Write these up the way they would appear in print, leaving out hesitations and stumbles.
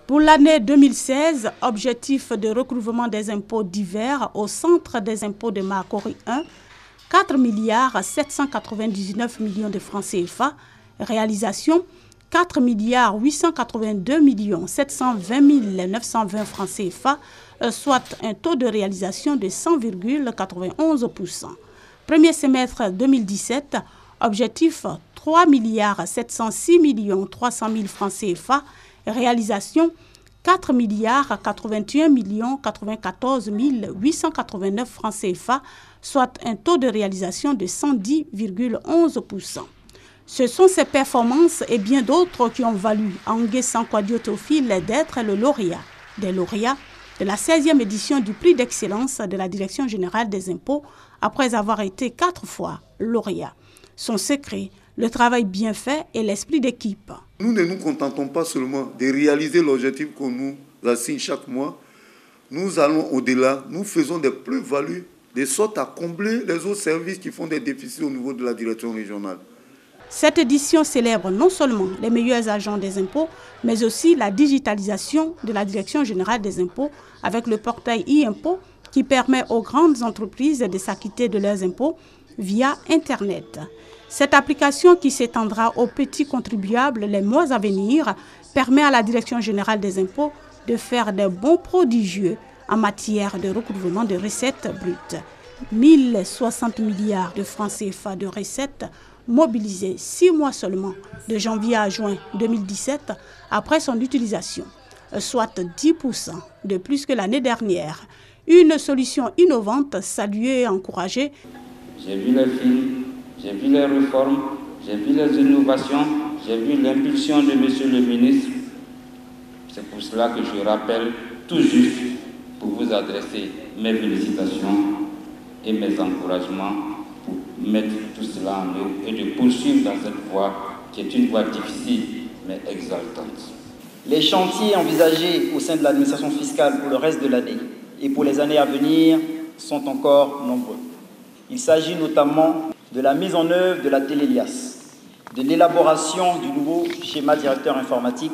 Pour l'année 2016, objectif de recouvrement des impôts divers au centre des impôts de Makori 1, 4 milliards 799 millions de francs CFA, réalisation 4 milliards 882 millions 720 920 francs CFA, soit un taux de réalisation de 100,91%. Premier semestre 2017, objectif 3 milliards 706 millions 300 000 francs CFA, réalisation 4 milliards 81 millions 94 889 francs CFA, soit un taux de réalisation de 110,11%. Ce sont ces performances et bien d'autres qui ont valu à Ngué Sankwadio Théophile d'être le lauréat des lauréats de la 16e édition du prix d'excellence de la Direction générale des impôts après avoir été 4 fois lauréat. Son secret, le travail bien fait et l'esprit d'équipe. Nous ne nous contentons pas seulement de réaliser l'objectif qu'on nous assigne chaque mois. Nous allons au-delà, nous faisons des plus-values de sorte à combler les autres services qui font des déficits au niveau de la direction régionale. Cette édition célèbre non seulement les meilleurs agents des impôts, mais aussi la digitalisation de la Direction générale des impôts avec le portail e-impôt qui permet aux grandes entreprises de s'acquitter de leurs impôts via Internet. Cette application qui s'étendra aux petits contribuables les mois à venir permet à la Direction générale des impôts de faire des bons prodigieux en matière de recouvrement de recettes brutes. 1060 milliards de francs CFA de recettes mobilisés 6 mois seulement, de janvier à juin 2017, après son utilisation, soit 10% de plus que l'année dernière. Une solution innovante, saluée et encouragée. J'ai vu les films, j'ai vu les réformes, j'ai vu les innovations, j'ai vu l'impulsion de Monsieur le ministre. C'est pour cela que je rappelle tout juste pour vous adresser mes félicitations et mes encouragements pour mettre tout cela en œuvre et de poursuivre dans cette voie qui est une voie difficile mais exaltante. Les chantiers envisagés au sein de l'administration fiscale pour le reste de l'année et pour les années à venir sont encore nombreux. Il s'agit notamment de la mise en œuvre de la Télélias, de l'élaboration du nouveau schéma directeur informatique,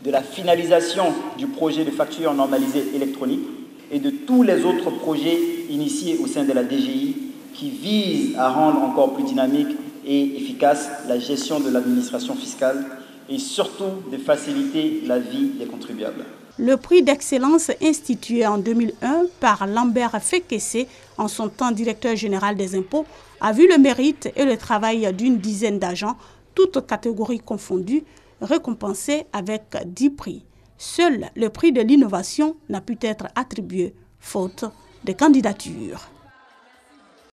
de la finalisation du projet de facture normalisée électronique et de tous les autres projets initiés au sein de la DGI qui visent à rendre encore plus dynamique et efficace la gestion de l'administration fiscale et surtout de faciliter la vie des contribuables. Le prix d'excellence institué en 2001 par Lambert Fekese, en son temps directeur général des impôts, a vu le mérite et le travail d'une dizaine d'agents, toutes catégories confondues, récompensés avec 10 prix. Seul le prix de l'innovation n'a pu être attribué, faute de candidature.